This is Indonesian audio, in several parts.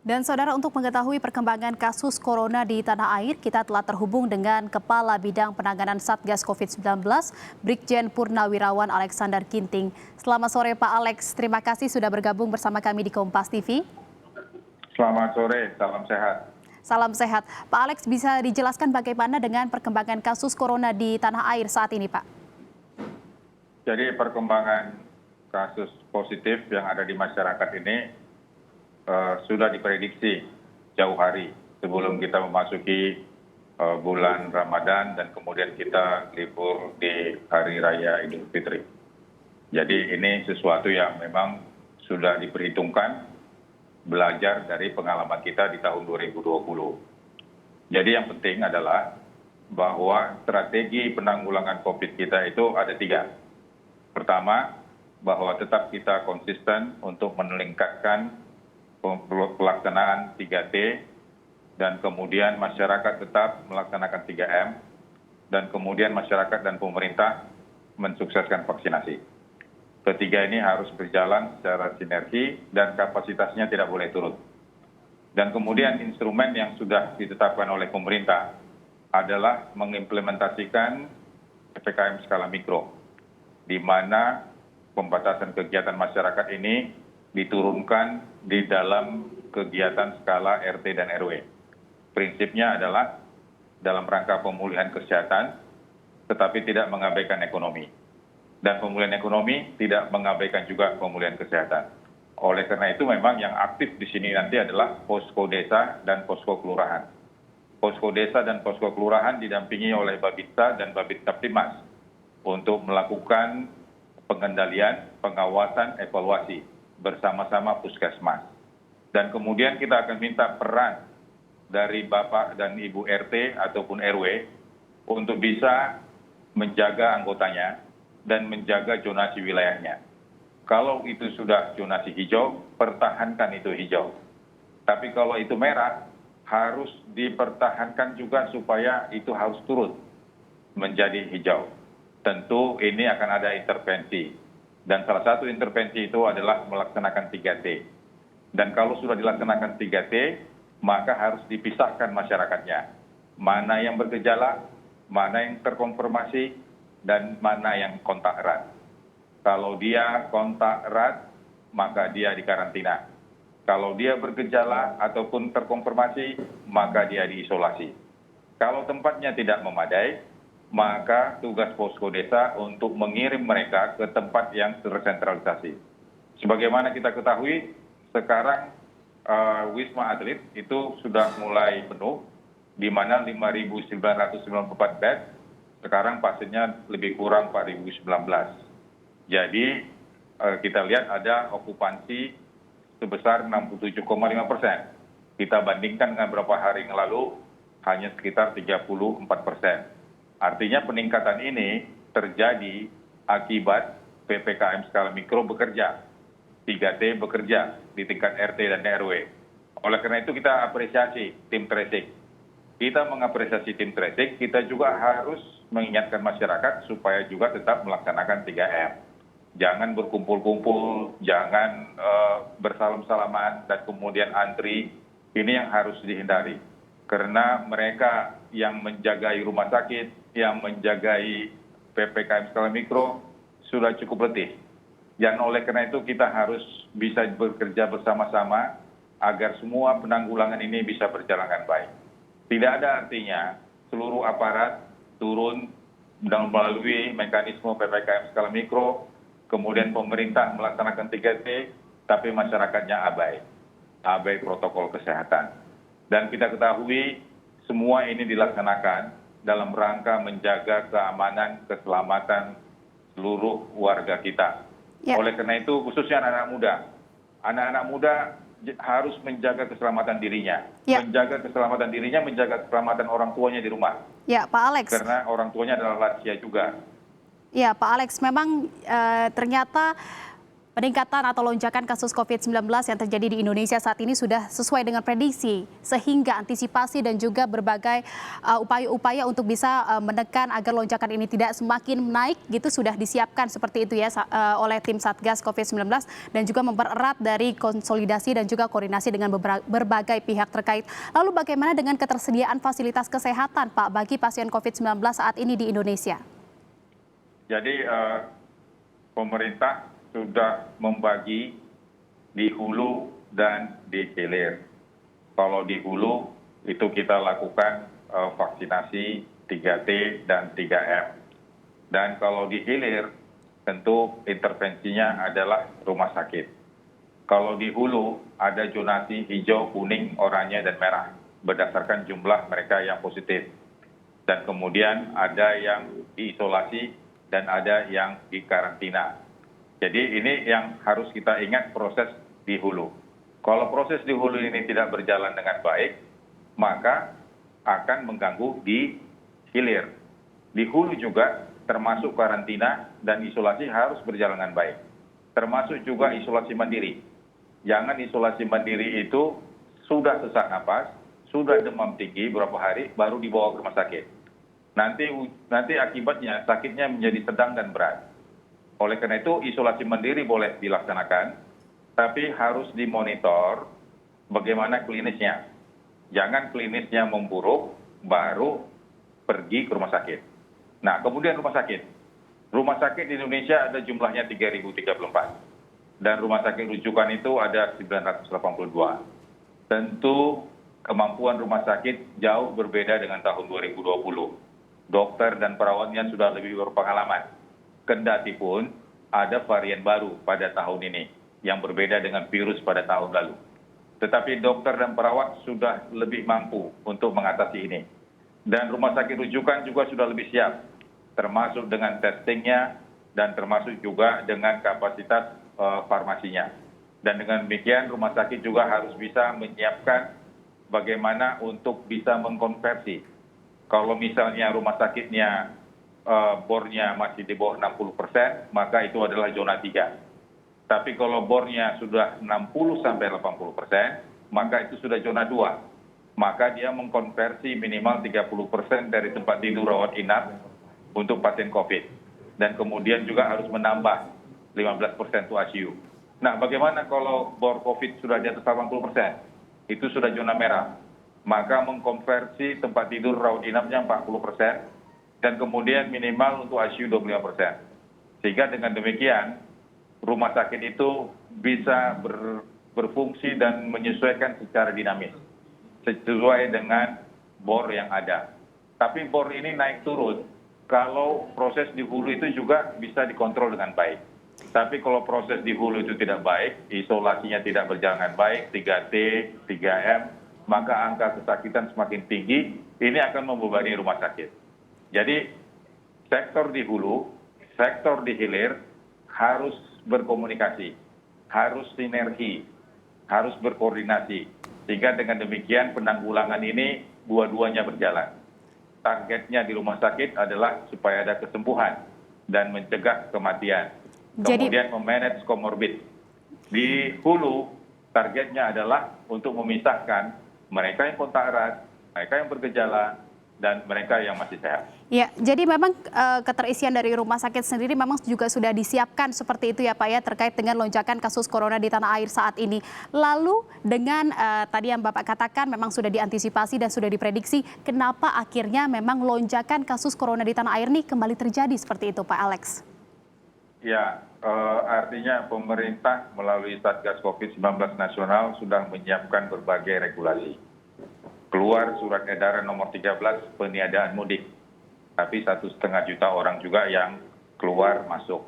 Dan saudara, untuk mengetahui perkembangan kasus corona di tanah air, kita telah terhubung dengan Kepala Bidang Penanganan Satgas COVID-19, Brigjen Purnawirawan Alexander Ginting. Selamat sore Pak Alex, terima kasih sudah bergabung bersama kami di Kompas TV. Selamat sore, salam sehat. Salam sehat. Pak Alex, bisa dijelaskan bagaimana dengan perkembangan kasus corona di tanah air saat ini, Pak? Jadi perkembangan kasus positif yang ada di masyarakat ini sudah diprediksi jauh hari sebelum kita memasuki bulan Ramadan dan kemudian kita libur di Hari Raya Idul Fitri. Jadi ini sesuatu yang memang sudah diperhitungkan, belajar dari pengalaman kita di tahun 2020. Jadi yang penting adalah bahwa strategi penanggulangan COVID kita itu ada 3. Pertama, bahwa tetap kita konsisten untuk meningkatkan pelaksanaan 3T, dan kemudian masyarakat tetap melaksanakan 3M, dan kemudian masyarakat dan pemerintah mensukseskan vaksinasi. Ketiga ini harus berjalan secara sinergi dan kapasitasnya tidak boleh turun. Dan kemudian instrumen yang sudah ditetapkan oleh pemerintah adalah mengimplementasikan PPKM skala mikro, di mana pembatasan kegiatan masyarakat ini diturunkan di dalam kegiatan skala RT dan RW. Prinsipnya adalah dalam rangka pemulihan kesehatan, tetapi tidak mengabaikan ekonomi. Dan pemulihan ekonomi tidak mengabaikan juga pemulihan kesehatan. Oleh karena itu memang yang aktif di sini nanti adalah posko desa dan posko kelurahan. Posko desa dan posko kelurahan didampingi oleh Babinsa dan Babin Kaptimas untuk melakukan pengendalian, pengawasan, evaluasi bersama-sama puskesmas. Dan kemudian kita akan minta peran dari Bapak dan Ibu RT ataupun RW untuk bisa menjaga anggotanya dan menjaga zonasi wilayahnya. Kalau itu sudah zonasi hijau, pertahankan itu hijau. Tapi kalau itu merah, harus dipertahankan juga supaya itu harus turun menjadi hijau. Tentu ini akan ada intervensi. Dan salah satu intervensi itu adalah melaksanakan 3T. Dan kalau sudah dilaksanakan 3T, maka harus dipisahkan masyarakatnya. Mana yang bergejala, mana yang terkonfirmasi, dan mana yang kontak erat. Kalau dia kontak erat, maka dia dikarantina. Kalau dia bergejala ataupun terkonfirmasi, maka dia diisolasi. Kalau tempatnya tidak memadai, maka tugas posko desa untuk mengirim mereka ke tempat yang tersentralisasi. Sebagaimana kita ketahui, sekarang Wisma Atlet itu sudah mulai penuh, di mana 5.994 bed, sekarang pasiennya lebih kurang 4.019. Jadi kita lihat ada okupansi sebesar 67,5%. Kita bandingkan dengan beberapa hari yang lalu, hanya sekitar 34%. Artinya peningkatan ini terjadi akibat PPKM skala mikro bekerja, 3T bekerja di tingkat RT dan RW. Oleh karena itu kita apresiasi tim tracing. Kita mengapresiasi tim tracing, kita juga harus mengingatkan masyarakat supaya juga tetap melaksanakan 3M. Jangan berkumpul-kumpul, jangan bersalam-salaman, dan kemudian antri. Ini yang harus dihindari. Karena mereka yang menjagai rumah sakit, yang menjagai PPKM skala mikro, sudah cukup letih. Dan oleh karena itu kita harus bisa bekerja bersama-sama agar semua penanggulangan ini bisa berjalan dengan baik. Tidak ada artinya seluruh aparat turun dan melalui mekanisme PPKM skala mikro, kemudian pemerintah melaksanakan 3T, tapi masyarakatnya abai protokol kesehatan. Dan kita ketahui semua ini dilaksanakan dalam rangka menjaga keamanan, keselamatan seluruh warga kita. Ya. Oleh karena itu khususnya anak-anak muda harus menjaga keselamatan dirinya, menjaga keselamatan dirinya, menjaga keselamatan orang tuanya di rumah. Ya, Pak Alex. Karena orang tuanya adalah lansia juga. Ya, Pak Alex, memang ternyata Peningkatan atau lonjakan kasus COVID-19 yang terjadi di Indonesia saat ini sudah sesuai dengan prediksi, sehingga antisipasi dan juga berbagai upaya-upaya untuk bisa menekan agar lonjakan ini tidak semakin naik gitu sudah disiapkan seperti itu ya oleh tim Satgas COVID-19 dan juga mempererat dari konsolidasi dan juga koordinasi dengan berbagai pihak terkait. Lalu bagaimana dengan ketersediaan fasilitas kesehatan Pak bagi pasien COVID-19 saat ini di Indonesia? Jadi pemerintah sudah membagi di hulu dan di hilir. Kalau di hulu itu kita lakukan vaksinasi 3T dan 3M. Dan kalau di hilir tentu intervensinya adalah rumah sakit. Kalau di hulu ada zonasi hijau, kuning, oranye, dan merah berdasarkan jumlah mereka yang positif. Dan kemudian ada yang diisolasi dan ada yang dikarantina. Jadi ini yang harus kita ingat proses di hulu. Kalau proses di hulu ini tidak berjalan dengan baik, maka akan mengganggu di hilir. Di hulu juga termasuk karantina dan isolasi harus berjalan dengan baik. Termasuk juga isolasi mandiri. Jangan isolasi mandiri itu sudah sesak napas, sudah demam tinggi beberapa hari, baru dibawa ke rumah sakit. Nanti akibatnya sakitnya menjadi sedang dan berat. Oleh karena itu isolasi mandiri boleh dilaksanakan, tapi harus dimonitor bagaimana klinisnya. Jangan klinisnya memburuk, baru pergi ke rumah sakit. Nah, kemudian rumah sakit. Rumah sakit di Indonesia ada jumlahnya 3.034. Dan rumah sakit rujukan itu ada 982. Tentu kemampuan rumah sakit jauh berbeda dengan tahun 2020. Dokter dan perawatnya sudah lebih berpengalaman. Kendati pun ada varian baru pada tahun ini yang berbeda dengan virus pada tahun lalu. Tetapi dokter dan perawat sudah lebih mampu untuk mengatasi ini. Dan rumah sakit rujukan juga sudah lebih siap, termasuk dengan testingnya dan termasuk juga dengan kapasitas farmasinya. Dan dengan demikian rumah sakit juga harus bisa menyiapkan bagaimana untuk bisa mengkonversi. Kalau misalnya rumah sakitnya bornya masih di bawah 60%, maka itu adalah zona 3. Tapi kalau bornya sudah 60-80%, maka itu sudah zona 2. Maka dia mengkonversi minimal 30% dari tempat tidur rawat inap untuk pasien COVID. Dan kemudian juga harus menambah 15% untuk ICU. Nah, bagaimana kalau bor COVID sudah di atas 80%? Itu sudah zona merah. Maka mengkonversi tempat tidur rawat inapnya 40%, dan kemudian minimal untuk ICU 25%. Sehingga dengan demikian, rumah sakit itu bisa berfungsi dan menyesuaikan secara dinamis, sesuai dengan bor yang ada. Tapi bor ini naik turun, kalau proses di hulu itu juga bisa dikontrol dengan baik. Tapi kalau proses di hulu itu tidak baik, isolasinya tidak berjalan dengan baik, 3T, 3M, maka angka kesakitan semakin tinggi, ini akan membebani rumah sakit. Jadi sektor di hulu, sektor di hilir harus berkomunikasi, harus sinergi, harus berkoordinasi. Sehingga dengan demikian penanggulangan ini dua-duanya berjalan. Targetnya di rumah sakit adalah supaya ada kesembuhan dan mencegah kematian. Kemudian memanage komorbid. Di hulu targetnya adalah untuk memisahkan mereka yang kontak erat, mereka yang bergejala, dan mereka yang masih sehat. Ya, jadi memang keterisian dari rumah sakit sendiri memang juga sudah disiapkan seperti itu ya Pak ya, terkait dengan lonjakan kasus corona di tanah air saat ini. Lalu dengan tadi yang Bapak katakan memang sudah diantisipasi dan sudah diprediksi, kenapa akhirnya memang lonjakan kasus corona di tanah air ini kembali terjadi seperti itu Pak Alex? Ya, artinya pemerintah melalui Satgas COVID-19 nasional sudah menyiapkan berbagai regulasi. Keluar surat edaran nomor 13 peniadaan mudik, tapi 1,5 juta orang juga yang keluar masuk.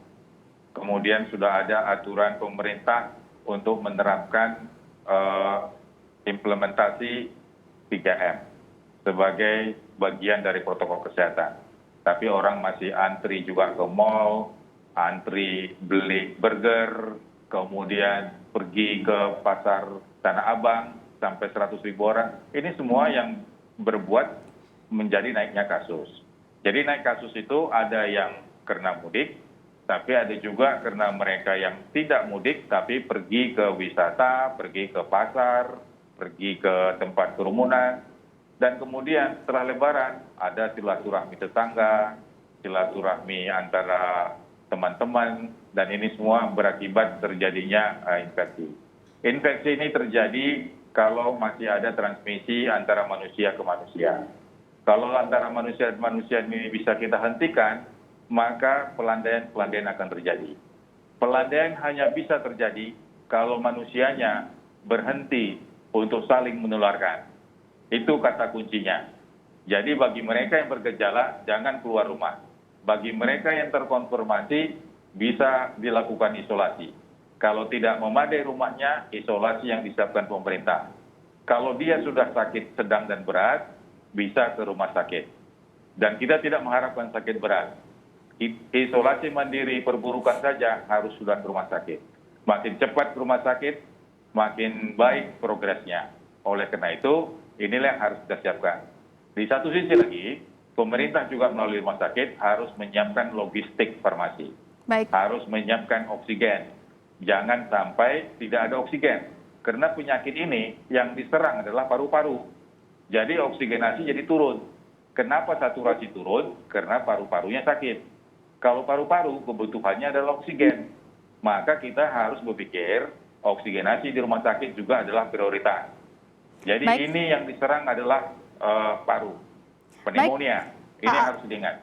Kemudian sudah ada aturan pemerintah untuk menerapkan implementasi 3M sebagai bagian dari protokol kesehatan. Tapi orang masih antri juga ke mall, antri beli burger, kemudian pergi ke pasar Tanah Abang, sampai 100.000 orang. Ini semua yang berbuat menjadi naiknya kasus. Jadi naik kasus itu ada yang karena mudik, Tapi ada juga karena mereka yang tidak mudik tapi pergi ke wisata, pergi ke pasar, pergi ke tempat kerumunan. Dan kemudian setelah Lebaran ada silaturahmi tetangga, silaturahmi antara teman-teman, dan ini semua berakibat terjadinya infeksi. Infeksi ini terjadi kalau masih ada transmisi antara manusia ke manusia. Kalau antara manusia dan manusia ini bisa kita hentikan, maka pelandaian akan terjadi. Pelandaian hanya bisa terjadi kalau manusianya berhenti untuk saling menularkan. Itu kata kuncinya. Jadi bagi mereka yang bergejala, jangan keluar rumah. Bagi mereka yang terkonfirmasi, bisa dilakukan isolasi. Kalau tidak memadai rumahnya, isolasi yang disiapkan pemerintah. Kalau dia sudah sakit sedang dan berat, bisa ke rumah sakit. Dan kita tidak mengharapkan sakit berat. Isolasi mandiri perburukan saja harus sudah ke rumah sakit. Makin cepat ke rumah sakit, makin baik progresnya. Oleh karena itu, inilah yang harus kita siapkan. Di satu sisi lagi, pemerintah juga melalui rumah sakit harus menyiapkan logistik farmasi. Baik. Harus menyiapkan oksigen. Jangan sampai tidak ada oksigen. Karena penyakit ini yang diserang adalah paru-paru. Jadi oksigenasi jadi turun. Kenapa saturasi turun? Karena paru-parunya sakit. Kalau paru-paru kebutuhannya adalah oksigen. Maka kita harus berpikir oksigenasi di rumah sakit juga adalah prioritas. Jadi ini yang diserang adalah paru, pneumonia. Ini harus diingat.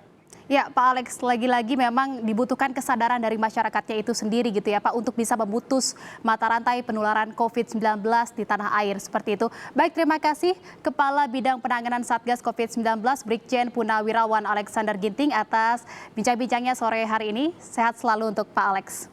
Ya, Pak Alex, lagi-lagi memang dibutuhkan kesadaran dari masyarakatnya itu sendiri gitu ya Pak, untuk bisa memutus mata rantai penularan COVID-19 di tanah air seperti itu. Baik, terima kasih Kepala Bidang Penanganan Satgas COVID-19 Brigjen Purnawirawan Alexander Ginting atas bincang-bincangnya sore hari ini. Sehat selalu untuk Pak Alex.